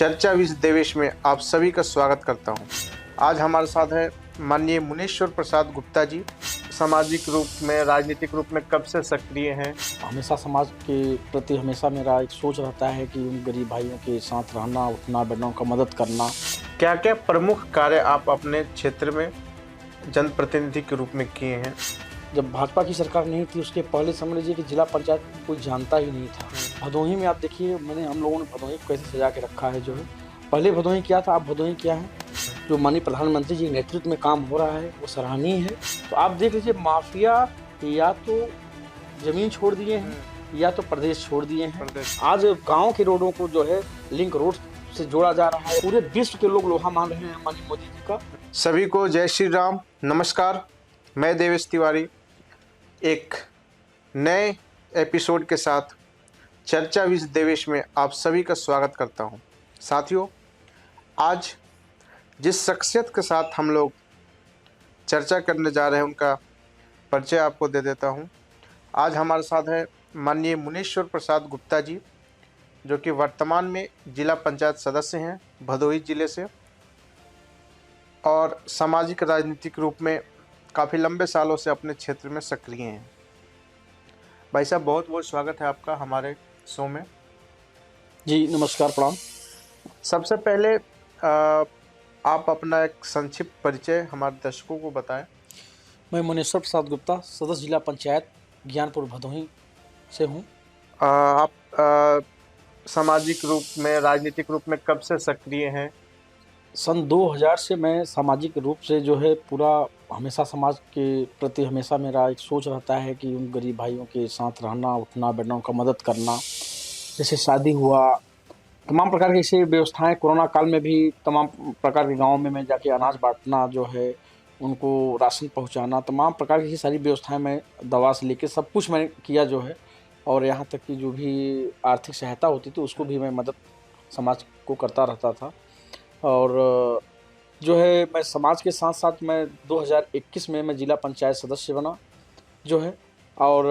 चर्चा विद देवेश में आप सभी का स्वागत करता हूं। आज हमारे साथ है माननीय मुनीश्वर प्रसाद गुप्ता जी। सामाजिक रूप में, राजनीतिक रूप में कब से सक्रिय हैं? हमेशा समाज के प्रति हमेशा मेरा एक सोच रहता है कि उन गरीब भाइयों के साथ रहना, उठना बैठना, उनका मदद करना। क्या क्या प्रमुख कार्य आप अपने क्षेत्र में जनप्रतिनिधि के रूप में किए हैं? जब भाजपा की सरकार नहीं थी उसके पहले समझ लीजिए कि जिला पंचायत कोई जानता ही नहीं था। भदोही में आप देखिए, हम लोगों ने भदोही को कैसे सजा के रखा है। जो है पहले भदोही क्या था, अब भदोही क्या है। जो माननीय प्रधानमंत्री जी के नेतृत्व में काम हो रहा है वो सराहनीय है। तो आप देख लीजिए, माफिया या तो जमीन छोड़ दिए हैं या तो प्रदेश छोड़ दिए हैं। आज गांव के रोडों को जो है लिंक रोड से जोड़ा जा रहा है। पूरे विश्व के लोग लोहा मान रहे हैं माननीय मोदी जी का। सभी को जय श्री राम, नमस्कार। मैं देवेश तिवारी एक नए एपिसोड के साथ चर्चा विद देवेश में आप सभी का स्वागत करता हूं। साथियों, आज जिस शख्सियत के साथ हम लोग चर्चा करने जा रहे हैं उनका परिचय आपको दे देता हूं। आज हमारे साथ है माननीय मुनीश्वर प्रसाद गुप्ता जी, जो कि वर्तमान में जिला पंचायत सदस्य हैं भदोही जिले से और सामाजिक राजनीतिक रूप में काफ़ी लंबे सालों से अपने क्षेत्र में सक्रिय हैं। भाई साहब, बहुत बहुत स्वागत है आपका हमारे शो में। जी नमस्कार, प्रणाम। सबसे पहले आप अपना एक संक्षिप्त परिचय हमारे दर्शकों को बताएं। मैं मुनीश्वर प्रसाद गुप्ता, सदस्य जिला पंचायत ज्ञानपुर भदोही से हूँ। आप सामाजिक रूप में, राजनीतिक रूप में कब से सक्रिय हैं? सन 2000 से मैं सामाजिक रूप से जो है पूरा हमेशा समाज के प्रति हमेशा मेरा एक सोच रहता है कि उन गरीब भाइयों के साथ रहना, उठना बैठना, उनका मदद करना। जैसे शादी हुआ, तमाम प्रकार की ऐसी व्यवस्थाएं, कोरोना काल में भी तमाम प्रकार के गाँव में मैं जाके अनाज बांटना, जो है उनको राशन पहुंचाना, तमाम प्रकार की सारी व्यवस्थाएं मैं दवा से लेके सब कुछ मैंने किया जो है। और यहाँ तक कि जो भी आर्थिक सहायता होती थी उसको भी मैं मदद समाज को करता रहता था। और जो है मैं समाज के साथ साथ मैं 2021 में मैं जिला पंचायत सदस्य बना जो है। और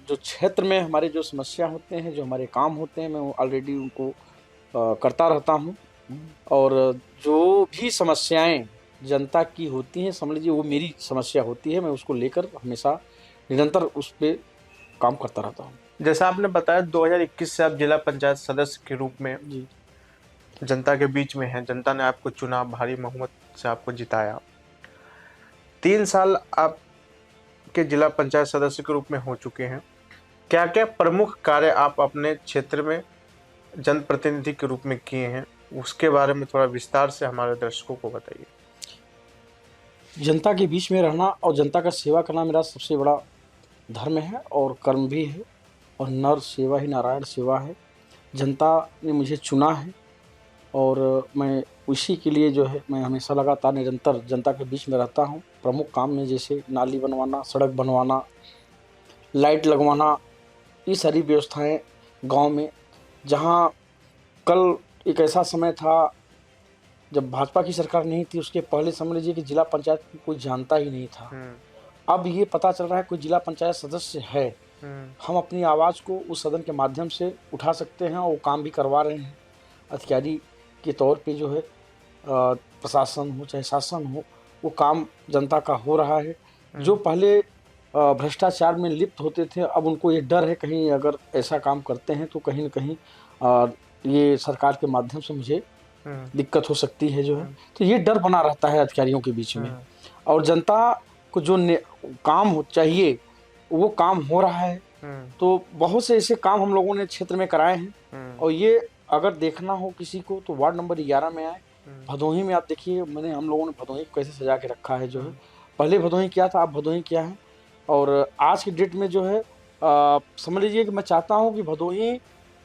जो क्षेत्र में हमारे जो समस्या होते हैं, जो हमारे काम होते हैं, मैं ऑलरेडी उनको करता रहता हूँ। और जो भी समस्याएं जनता की होती हैं, समझ लीजिए वो मेरी समस्या होती है, मैं उसको लेकर हमेशा निरंतर उस पर काम करता रहता हूँ। जैसा आपने बताया 2021 से आप जिला पंचायत सदस्य के रूप में जी जनता के बीच में हैं। जनता ने आपको चुना, भारी बहुमत से आपको जिताया। 3 साल आपके जिला पंचायत सदस्य के रूप में हो चुके हैं। क्या क्या प्रमुख कार्य आप अपने क्षेत्र में जनप्रतिनिधि के रूप में किए हैं, उसके बारे में थोड़ा विस्तार से हमारे दर्शकों को बताइए। जनता के बीच में रहना और जनता का सेवा करना मेरा सबसे बड़ा धर्म है और कर्म भी है। और नर सेवा ही नारायण सेवा है। जनता ने मुझे चुना है और मैं उसी के लिए जो है मैं हमेशा लगातार निरंतर जनता के बीच में रहता हूँ। प्रमुख काम में जैसे नाली बनवाना, सड़क बनवाना, लाइट लगवाना, ये सारी व्यवस्थाएं गांव में। जहां कल एक ऐसा समय था जब भाजपा की सरकार नहीं थी उसके पहले समझ लीजिए कि जिला पंचायत को कोई जानता ही नहीं था। अब ये पता चल रहा है कोई जिला पंचायत सदस्य है। हम अपनी आवाज़ को उस सदन के माध्यम से उठा सकते हैं और वो काम भी करवा रहे हैं। अधिकारी के तौर पे जो है प्रशासन हो चाहे शासन हो, वो काम जनता का हो रहा है। जो पहले भ्रष्टाचार में लिप्त होते थे, अब उनको ये डर है कहीं अगर ऐसा काम करते हैं तो कहीं न कहीं ये सरकार के माध्यम से मुझे दिक्कत हो सकती है जो है। तो ये डर बना रहता है अधिकारियों के बीच में। और जनता को जो काम हो चाहिए वो काम हो रहा है। तो बहुत से ऐसे काम हम लोगों ने क्षेत्र में कराए हैं। और ये अगर देखना हो किसी को तो वार्ड नंबर 11 में आए। भदोही में आप देखिए, हम लोगों ने भदोही को कैसे सजा के रखा है जो है। पहले भदोही क्या था, अब भदोही क्या है। और आज की डेट में जो है समझ लीजिए कि मैं चाहता हूँ कि भदोही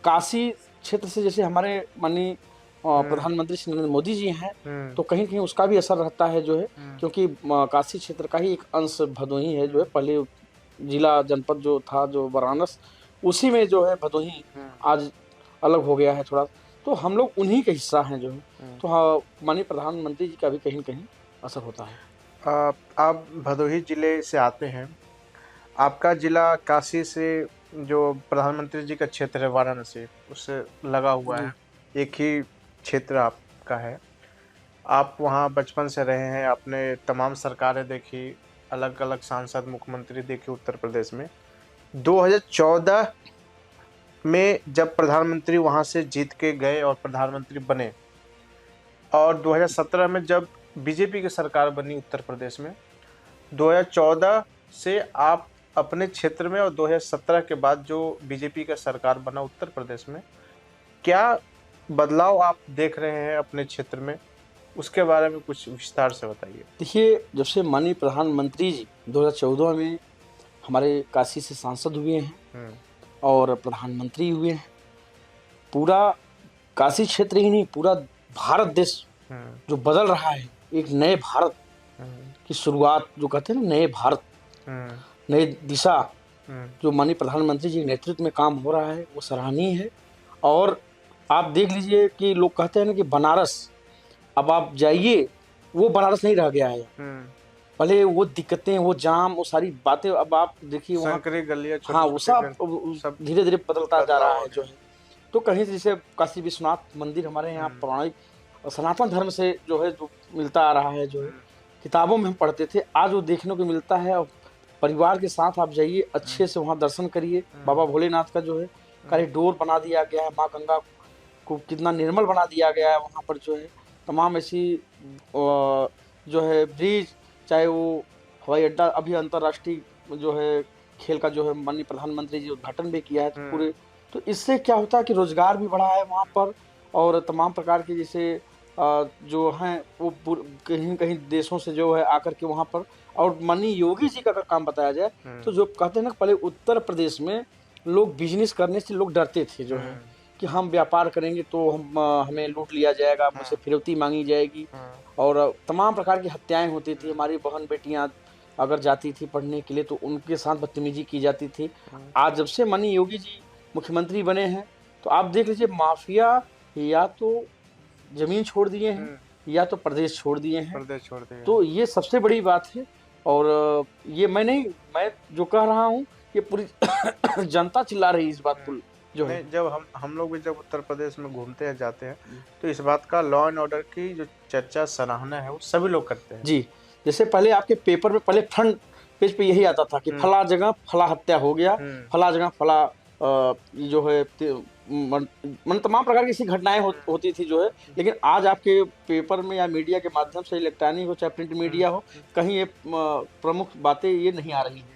काशी क्षेत्र से, जैसे हमारे माननीय प्रधानमंत्री श्री नरेंद्र मोदी जी हैं, तो कहीं कहीं उसका भी असर रहता है जो है। क्योंकि काशी क्षेत्र का ही एक अंश भदोही है जो है। पहले जिला जनपद जो था, जो वाराणसी, उसी में जो है भदोही आज अलग हो गया है थोड़ा। तो हम लोग उन्हीं का हिस्सा हैं जो है। तो हाँ, माननीय प्रधानमंत्री जी का भी कहीं न कहीं असर होता है। आप भदोही जिले से आते हैं। आपका जिला काशी से, जो प्रधानमंत्री जी का क्षेत्र है वाराणसी, उससे लगा हुआ है। एक ही क्षेत्र आपका है। आप वहाँ बचपन से रहे हैं, आपने तमाम सरकारें देखी, अलग-अलग सांसद, मुख्यमंत्री देखे उत्तर प्रदेश में। 2014 में जब प्रधानमंत्री वहाँ से जीत के गए और प्रधानमंत्री बने, और 2017 में जब बीजेपी की सरकार बनी उत्तर प्रदेश में, 2014 से आप अपने क्षेत्र में और 2017 के बाद जो बीजेपी का सरकार बना उत्तर प्रदेश में, क्या बदलाव आप देख रहे हैं अपने क्षेत्र में? उसके बारे में कुछ विस्तार से बताइए। देखिए, जब से माननीय प्रधानमंत्री जी 2014 में हमारे काशी से सांसद हुए हैं और प्रधानमंत्री हुए हैं, पूरा काशी क्षेत्र ही नहीं, पूरा भारत देश जो बदल रहा है, एक नए भारत की शुरुआत, जो कहते हैं ना, नए भारत, नई दिशा, जो माननीय प्रधानमंत्री जी के नेतृत्व में काम हो रहा है, वो सराहनीय है। और आप देख लीजिए कि लोग कहते हैं ना कि बनारस, अब आप जाइए, वो बनारस नहीं रह गया है। पहले वो दिक्कतें, वो जाम, वो सारी बातें, अब आप देखिए वहाँ संकरी गलियाँ, हाँ, वो सब धीरे धीरे बदलता जा रहा है जो है। तो कहीं से जैसे काशी विश्वनाथ मंदिर हमारे यहाँ पौराणिक सनातन धर्म से जो है, जो मिलता आ रहा है, जो है किताबों में हम पढ़ते थे, आज वो देखने को मिलता है। और परिवार के साथ आप जाइए, अच्छे से वहाँ दर्शन करिए। बाबा भोलेनाथ का जो है कॉरिडोर बना दिया गया है, माँ गंगा को कितना निर्मल बना दिया गया है। वहाँ पर जो है तमाम ऐसी जो है ब्रिज, चाहे वो हवाई अड्डा, अभी अंतर्राष्ट्रीय जो है खेल का जो है माननीय प्रधानमंत्री जी उद्घाटन भी किया है पूरे। तो इससे क्या होता है कि रोजगार भी बढ़ा है वहाँ पर, और तमाम प्रकार के जैसे जो हैं वो कहीं कहीं देशों से जो है आकर के वहाँ पर, और माननीय योगी जी का अगर काम बताया जाए तो जो कहते हैं ना, पहले उत्तर प्रदेश में लोग बिजनेस करने से लोग डरते थे जो है, कि हम व्यापार करेंगे तो हमें लूट लिया जाएगा, मुझसे फिरौती मांगी जाएगी, और तमाम प्रकार की हत्याएं होती थी। हमारी बहन बेटियां अगर जाती थी पढ़ने के लिए तो उनके साथ बदतमीजी की जाती थी। आज जब से माननीय योगी जी मुख्यमंत्री बने हैं, तो आप देख लीजिए, माफिया या तो जमीन छोड़ दिए हैं या तो प्रदेश छोड़ दिए हैं। तो ये सबसे बड़ी बात है। और ये मैं जो कह रहा हूँ, ये पूरी जनता चिल्ला रही है इस बात को जो है। जब हम लोग भी जब उत्तर प्रदेश में घूमते हैं, जाते हैं, तो इस बात का लॉ एंड ऑर्डर की जो चर्चा, सराहना है, वो सभी लोग करते हैं। जी, जैसे पहले आपके पेपर में पहले फ्रंट पेज पे यही आता था कि फला जगह फला हत्या हो गया, फला जगह फला जो है मन तमाम प्रकार की ऐसी घटनाएं होती थी जो है। लेकिन आज आपके पेपर में या मीडिया के माध्यम से, इलेक्ट्रॉनिक हो चाहे प्रिंट मीडिया हो, कहीं ये प्रमुख बातें ये नहीं आ रही हैं।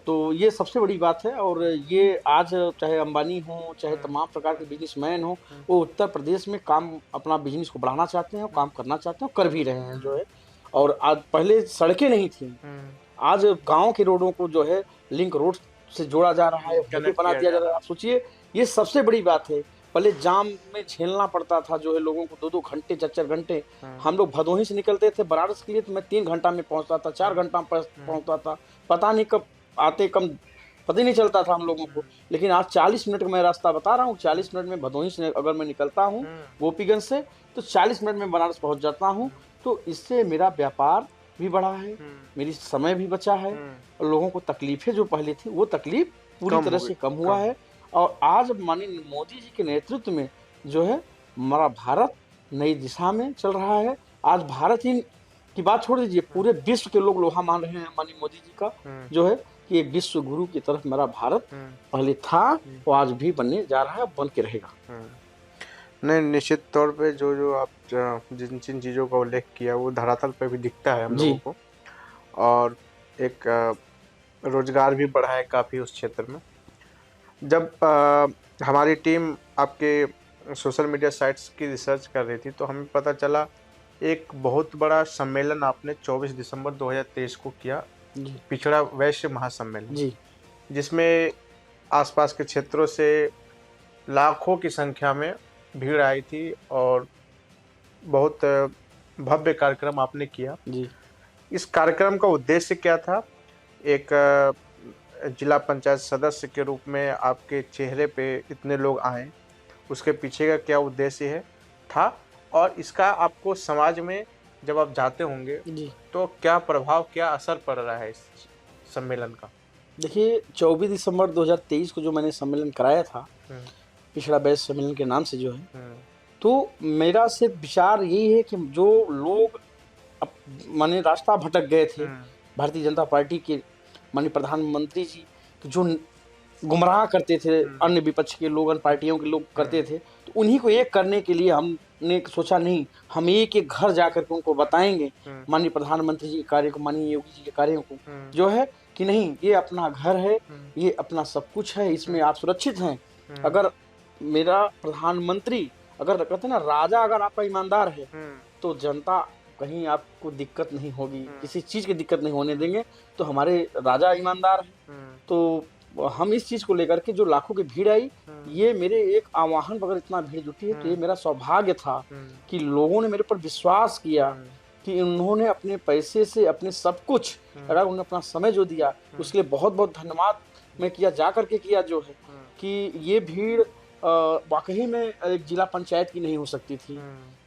तो ये सबसे बड़ी बात है। और ये आज चाहे अंबानी हो, चाहे तमाम प्रकार के बिजनेसमैन हो, वो उत्तर प्रदेश में काम, अपना बिजनेस को बढ़ाना चाहते हैं, काम करना चाहते हैं, कर भी रहे हैं जो है। और आज पहले सड़कें नहीं थी, आज गांव के रोडों को जो है लिंक रोड से जोड़ा जा रहा है, बना दिया जा रहा है। आप सोचिए, ये सबसे बड़ी बात है। पहले जाम में झेलना पड़ता था जो है लोगों को, 2-2 घंटे 4-4 घंटे। हम लोग भदोही से निकलते थे बनारस के लिए, तो मैं 3 घंटा में पहुंचता था, 4 घंटा में पहुंचता था, पता नहीं कब आते, कम पता ही नहीं चलता था हम लोगों को। लेकिन आज 40 मिनट का मैं रास्ता बता रहा हूँ, 40 मिनट में भदोही से अगर मैं निकलता हूँ गोपीगंज से, तो 40 मिनट में बनारस पहुंच जाता हूँ। तो इससे मेरा व्यापार भी बढ़ा है, मेरी समय भी बचा है, और लोगों को तकलीफें जो पहले थी, वो तकलीफ पूरी तरह से कम हुआ है। और आज माननीय मोदी जी के नेतृत्व में जो है हमारा भारत नई दिशा में चल रहा है। आज भारत ही की बात छोड़ दीजिए, पूरे विश्व के लोग लोहा मान रहे हैं माननीय मोदी जी का जो है, कि एक विश्व गुरु की तरफ मेरा भारत पहले था, वो आज भी बनने जा रहा है, बन के रहेगा। नहीं, निश्चित तौर पे जो जो आप जिन जिन चीज़ों का उल्लेख किया, वो धरातल पे भी दिखता है हम लोगों को, और एक रोजगार भी बढ़ा है काफ़ी उस क्षेत्र में। जब हमारी टीम आपके सोशल मीडिया साइट्स की रिसर्च कर रही थी, तो हमें पता चला एक बहुत बड़ा सम्मेलन आपने 24 दिसंबर 2023 को किया, पिछड़ा वैश्य महासम्मेलन, जिसमें आसपास के क्षेत्रों से लाखों की संख्या में भीड़ आई थी, और बहुत भव्य कार्यक्रम आपने किया। इस कार्यक्रम का उद्देश्य क्या था? एक जिला पंचायत सदस्य के रूप में आपके चेहरे पे इतने लोग आए, उसके पीछे का क्या उद्देश्य था, और इसका आपको समाज में जब आप जाते होंगे तो क्या प्रभाव, क्या असर पड़ रहा है इस सम्मेलन का? देखिए, 24 दिसंबर 2023 को जो मैंने सम्मेलन कराया था, पिछड़ा वैश्य सम्मेलन के नाम से जो है, तो मेरा सिर्फ विचार यही है कि जो लोग माने रास्ता भटक गए थे, भारतीय जनता पार्टी के माननीय प्रधानमंत्री जी जो गुमराह करते थे, अन्य विपक्ष के लोग, अन्य पार्टियों के लोग करते थे, तो उन्हीं को एक करने के लिए हमने सोचा नहीं, हम एक एक घर जाकर के उनको बताएंगे माननीय प्रधानमंत्री जी के कार्य को, माननीय योगी जी के कार्यों को, जो है कि नहीं, ये अपना घर है, ये अपना सब कुछ है, इसमें आप सुरक्षित हैं। अगर मेरा प्रधानमंत्री, अगर कहते हैं ना, राजा अगर आपका ईमानदार है तो जनता कहीं आपको दिक्कत नहीं होगी, किसी चीज की दिक्कत नहीं होने देंगे। तो हमारे राजा ईमानदार है, तो हम इस चीज को लेकर के जो लाखों की भीड़ आई, ये मेरे एक आह्वान, अगर इतना भीड़ जुटी है तो ये मेरा सौभाग्य था कि लोगों ने मेरे पर विश्वास किया, कि उन्होंने अपने पैसे से, अपने सब कुछ, अगर उन्होंने अपना समय जो दिया, उसके लिए बहुत बहुत धन्यवाद मैं किया, जा करके किया, जो है कि ये भीड़ वाकई में एक जिला पंचायत की नहीं हो सकती थी।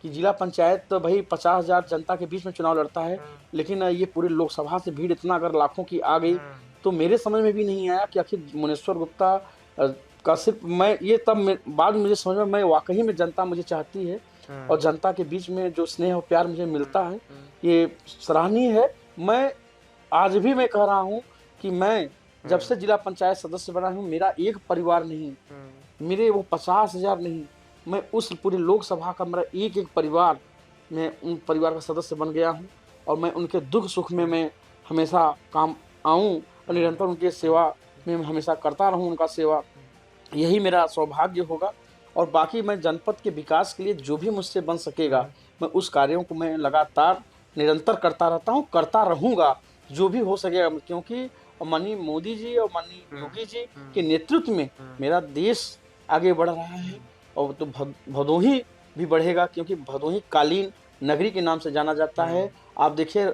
कि जिला पंचायत तो भाई 50,000 जनता के बीच में चुनाव लड़ता है, लेकिन ये पूरे लोकसभा से भीड़ इतना अगर लाखों की आ गई, तो मेरे समझ में भी नहीं आया कि आखिर मुनेश्वर गुप्ता का सिर्फ मैं, ये तब बाद में मुझे समझ में, मैं वाकई में जनता मुझे चाहती है, और जनता के बीच में जो स्नेह और प्यार मुझे मिलता है, ये सराहनीय है। मैं आज भी मैं कह रहा हूँ कि मैं जब से जिला पंचायत सदस्य बना हूँ, मेरा एक परिवार नहीं, मेरे वो 50,000 नहीं, मैं उस पूरे लोकसभा का मेरा एक एक परिवार, मैं उन परिवार का सदस्य बन गया हूँ, और मैं उनके दुख सुख में मैं हमेशा काम आऊँ, और निरंतर उनकी सेवा में हमेशा करता रहूँ, उनका सेवा, यही मेरा सौभाग्य होगा। और बाकी मैं जनपद के विकास के लिए जो भी मुझसे बन सकेगा, मैं उस कार्यों को मैं लगातार निरंतर करता रहता हूँ, करता रहूँगा, जो भी हो सकेगा, क्योंकि माननीय मोदी जी और माननीय योगी जी के नेतृत्व में मेरा देश आगे बढ़ रहा है, और तो भदोही भी बढ़ेगा, क्योंकि भदोही कालीन नगरी के नाम से जाना जाता है। आप देखिए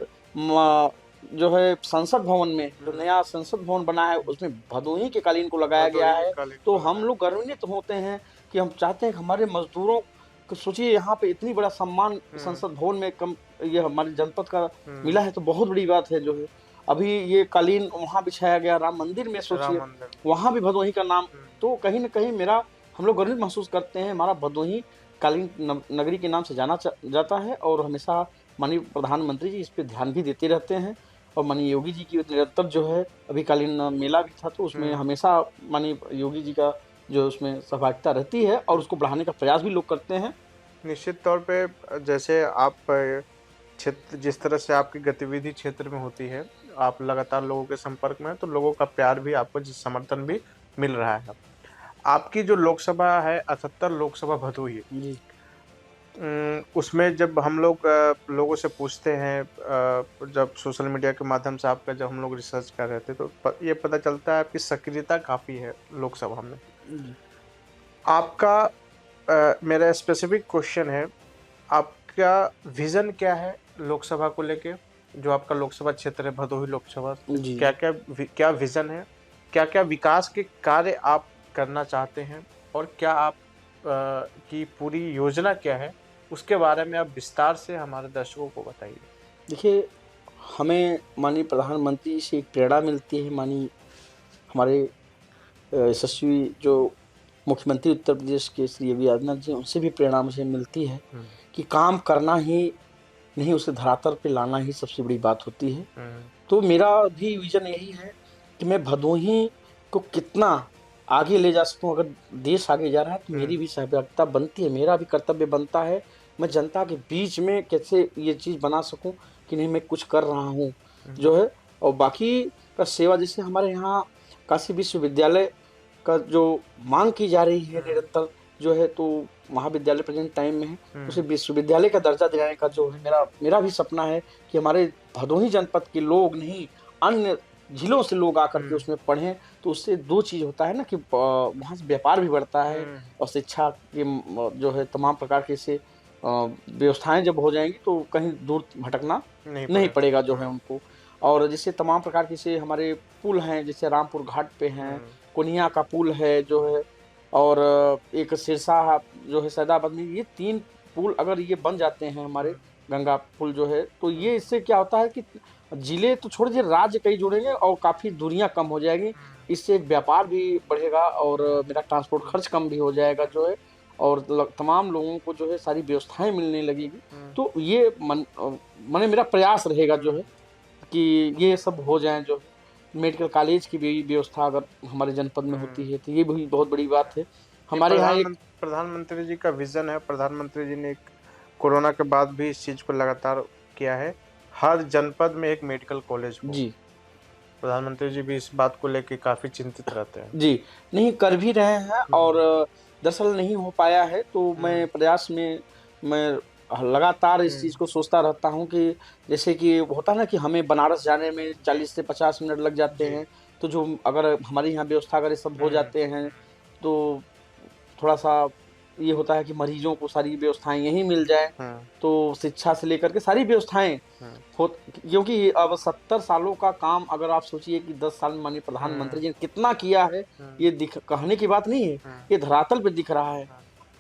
जो है संसद भवन में, जो नया संसद भवन बना है, उसमें भदोही के कालीन को लगाया गया है। तो हम लोग गर्वित होते हैं कि हम चाहते हैं कि हमारे मजदूरों को, सोचिए यहाँ पे इतनी बड़ा सम्मान संसद भवन में कम ये हमारे जनपद का मिला है, तो बहुत बड़ी बात है। जो है अभी ये कालीन वहाँ बिछाया गया राम मंदिर में, सोचिए वहाँ भी भदोही का नाम, तो कहीं ना कहीं मेरा, हम लोग गर्व महसूस करते हैं, हमारा भदोही कालीन नगरी के नाम से जाना जाता है। और हमेशा माननीय प्रधानमंत्री जी इस पे ध्यान भी देते रहते हैं, और माननीय योगी जी की निरंतर जो है, अभी कालीन मेला भी था, तो उसमें हमेशा माननीय योगी जी का जो उसमें सहभागिता रहती है, और उसको बढ़ाने का प्रयास भी लोग करते हैं। निश्चित तौर पे, जैसे आप क्षेत्र, जिस तरह से आपकी गतिविधि क्षेत्र में होती है, आप लगातार लोगों के संपर्क में हैं, तो लोगों का प्यार भी, आपको समर्थन भी मिल रहा है। आपकी जो लोकसभा है 78 लोकसभा भदोही जी, उसमें जब हम लोग लोगों से पूछते हैं, जब सोशल मीडिया के माध्यम से आपका जब हम लोग रिसर्च कर रहे थे, तो ये पता चलता है आपकी सक्रियता काफ़ी है लोकसभा में। आपका मेरा स्पेसिफिक क्वेश्चन है, आपका विज़न क्या है लोकसभा को लेके? जो आपका लोकसभा क्षेत्र है भदोही लोकसभा, क्या विज़न है, क्या क्या विकास के कार्य आप करना चाहते हैं, और क्या आप की पूरी योजना क्या है, उसके बारे में आप विस्तार से हमारे दर्शकों को बताइए। देखिए, हमें माननीय प्रधानमंत्री से एक प्रेरणा मिलती है, माननीय हमारे यशस्वी जो मुख्यमंत्री उत्तर प्रदेश के श्री योगी आदित्यनाथ जी, उनसे भी प्रेरणा मुझे मिलती है कि काम करना ही नहीं, उसे धरातल पे लाना ही सबसे बड़ी बात होती है। तो मेरा भी विजन यही है कि मैं भदोही को कितना आगे ले जा सकूं। अगर देश आगे जा रहा है तो मेरी भी सहभागिता बनती है, मेरा भी कर्तव्य बनता है, मैं जनता के बीच में कैसे ये चीज़ बना सकूं कि नहीं, मैं कुछ कर रहा हूं, जो है। और बाकी का सेवा, जैसे हमारे यहाँ काशी विश्वविद्यालय का जो मांग की जा रही है निरंतर, जो है, तो महाविद्यालय प्रेजेंट टाइम में है, उसे विश्वविद्यालय का दर्जा दिलाने का जो है मेरा भी सपना है कि हमारे भदोही जनपद के लोग नहीं, अन्य जिलों से लोग आकर के उसमें पढ़ें। तो उससे दो चीज़ होता है ना, कि वहाँ से व्यापार भी बढ़ता है, और शिक्षा के जो है तमाम प्रकार के से व्यवस्थाएं जब हो जाएंगी, तो कहीं दूर भटकना नहीं पड़ेगा, जो है उनको। और जैसे तमाम प्रकार के से हमारे पुल हैं, जैसे रामपुर घाट पे हैं, कोनिया का पुल है, जो है, और एक सिरसा जो है सैदाबाद में, ये 3 पुल अगर ये बन जाते हैं हमारे, गंगा पुल जो है, तो ये इससे क्या होता है कि जिले तो छोड़ दीजिए, राज्य कई जुड़ेंगे और काफ़ी दूरियां कम हो जाएगी। इससे व्यापार भी बढ़ेगा, और मेरा ट्रांसपोर्ट खर्च कम भी हो जाएगा, जो है। और तमाम लोगों को जो है सारी व्यवस्थाएं मिलने लगेगी। तो ये माने मेरा प्रयास रहेगा जो है कि ये सब हो जाए। जो मेडिकल कॉलेज की भी व्यवस्था अगर हमारे जनपद में होती है तो ये भी बहुत बड़ी बात है। ये हमारे यहाँ एक प्रधानमंत्री जी का विजन है। प्रधानमंत्री जी ने एक कोरोना के बाद भी इस चीज को लगातार किया है, हर जनपद में एक मेडिकल कॉलेज हो। जी प्रधानमंत्री जी भी इस बात को लेकर काफी चिंतित रहते हैं। जी नहीं कर भी रहे हैं और दरअसल नहीं हो पाया है तो मैं प्रयास में मैं लगातार इस चीज़ को सोचता रहता हूँ कि जैसे कि होता है ना कि हमें बनारस जाने में 40 से 50 मिनट लग जाते हैं। तो जो अगर हमारे यहाँ व्यवस्था अगर ये सब हो जाते हैं तो थोड़ा सा ये होता है कि मरीजों को सारी व्यवस्थाएं यहीं मिल जाए। तो शिक्षा से लेकर के सारी व्यवस्थाएं हो, क्योंकि अब 70 सालों का काम अगर आप सोचिए कि 10 साल में माननीय प्रधानमंत्री जी ने कितना किया है, ये कहने की बात नहीं है, ये धरातल पे दिख रहा है।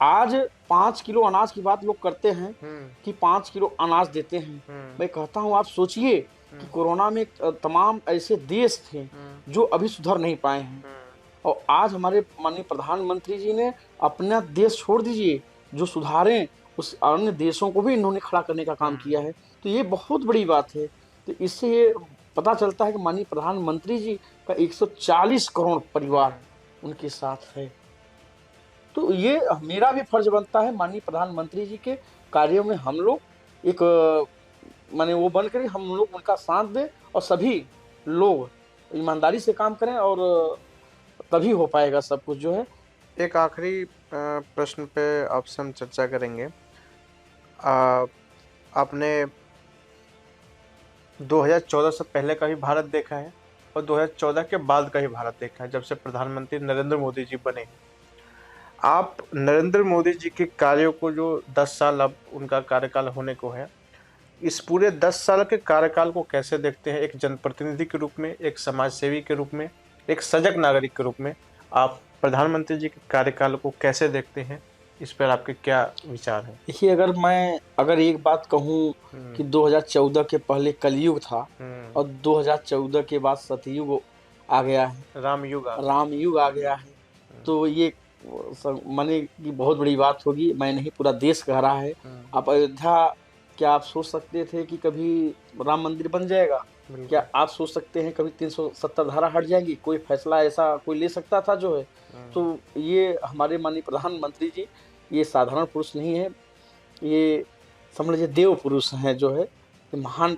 आज 5 किलो अनाज की बात लोग करते हैं कि 5 किलो अनाज देते हैं। मैं कहता हूँ आप सोचिए कि कोरोना में तमाम ऐसे देश थे जो अभी सुधर नहीं पाए हैं और आज हमारे माननीय प्रधानमंत्री जी ने अपना देश छोड़ दीजिए जो सुधारें, उस अन्य देशों को भी इन्होंने खड़ा करने का काम किया है। तो ये बहुत बड़ी बात है। तो इससे ये पता चलता है कि माननीय प्रधानमंत्री जी का 140 करोड़ परिवार उनके साथ है। तो ये मेरा भी फर्ज बनता है माननीय प्रधानमंत्री जी के कार्यों में हम लोग एक माने वो बन कर हम लोग उनका साथ दें और सभी लोग ईमानदारी से काम करें और तभी हो पाएगा सब कुछ जो है। एक आखिरी प्रश्न पे आपसे हम चर्चा करेंगे। आपने 2014 से पहले का भी भारत देखा है और 2014 के बाद का ही भारत देखा है, जब से प्रधानमंत्री नरेंद्र मोदी जी बने। आप नरेंद्र मोदी जी के कार्यों को, जो 10 साल अब उनका कार्यकाल होने को है, इस पूरे 10 साल के कार्यकाल को कैसे देखते हैं? एक जनप्रतिनिधि के रूप में, एक समाज सेवी के रूप में, एक सजग नागरिक के रूप में आप प्रधानमंत्री जी के कार्यकाल को कैसे देखते हैं? इस पर आपके क्या विचार हैं? देखिए अगर एक बात कहूँ कि 2014 के पहले कलयुग था और 2014 के बाद सतयुग आ गया है, राम युग आ गया है, तो ये माने की बहुत बड़ी बात होगी। मैं नहीं, पूरा देश कह रहा है। आप अयोध्या, क्या आप सोच सकते थे कि कभी राम मंदिर बन जाएगा? क्या आप सोच सकते हैं कभी 370 धारा हट जाएगी? कोई फैसला ऐसा कोई ले सकता था जो है? तो ये हमारे माननीय प्रधानमंत्री जी ये साधारण पुरुष नहीं है, ये समझ लीजिए देव पुरुष हैं जो है। ये महान,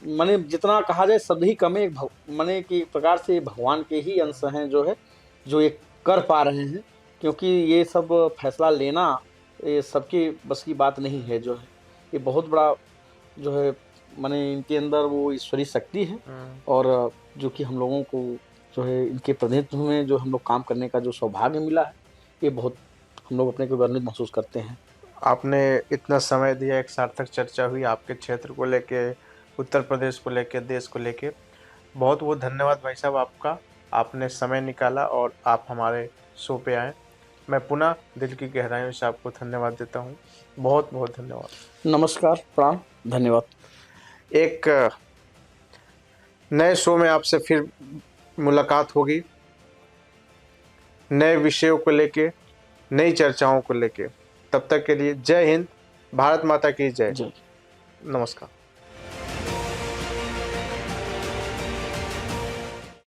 माने जितना कहा जाए शब्द ही कम है। माने कि एक प्रकार से भगवान के ही अंश हैं जो है, जो ये कर पा रहे हैं। क्योंकि ये सब फैसला लेना ये सबके बस की बात नहीं है जो है। ये बहुत बड़ा जो है माने इनके अंदर वो ईश्वरीय शक्ति है और जो कि हम लोगों को जो है इनके प्रतिनिधित्व में जो हम लोग काम करने का जो सौभाग्य मिला है, ये बहुत हम लोग अपने को गर्वित महसूस करते हैं। आपने इतना समय दिया, एक सार्थक चर्चा हुई आपके क्षेत्र को लेके, उत्तर प्रदेश को लेके, देश को लेके। बहुत बहुत धन्यवाद भाई साहब आपका। आपने समय निकाला और आप हमारे शो पे आए। मैं पुनः दिल की गहराइयों से आपको धन्यवाद देता हूँ। बहुत बहुत धन्यवाद। नमस्कार, प्रणाम, धन्यवाद। एक नए शो में आपसे फिर मुलाकात होगी, नए विषयों को लेके, नई चर्चाओं को लेके। तब तक के लिए जय हिंद, भारत माता की जय। जय। नमस्कार।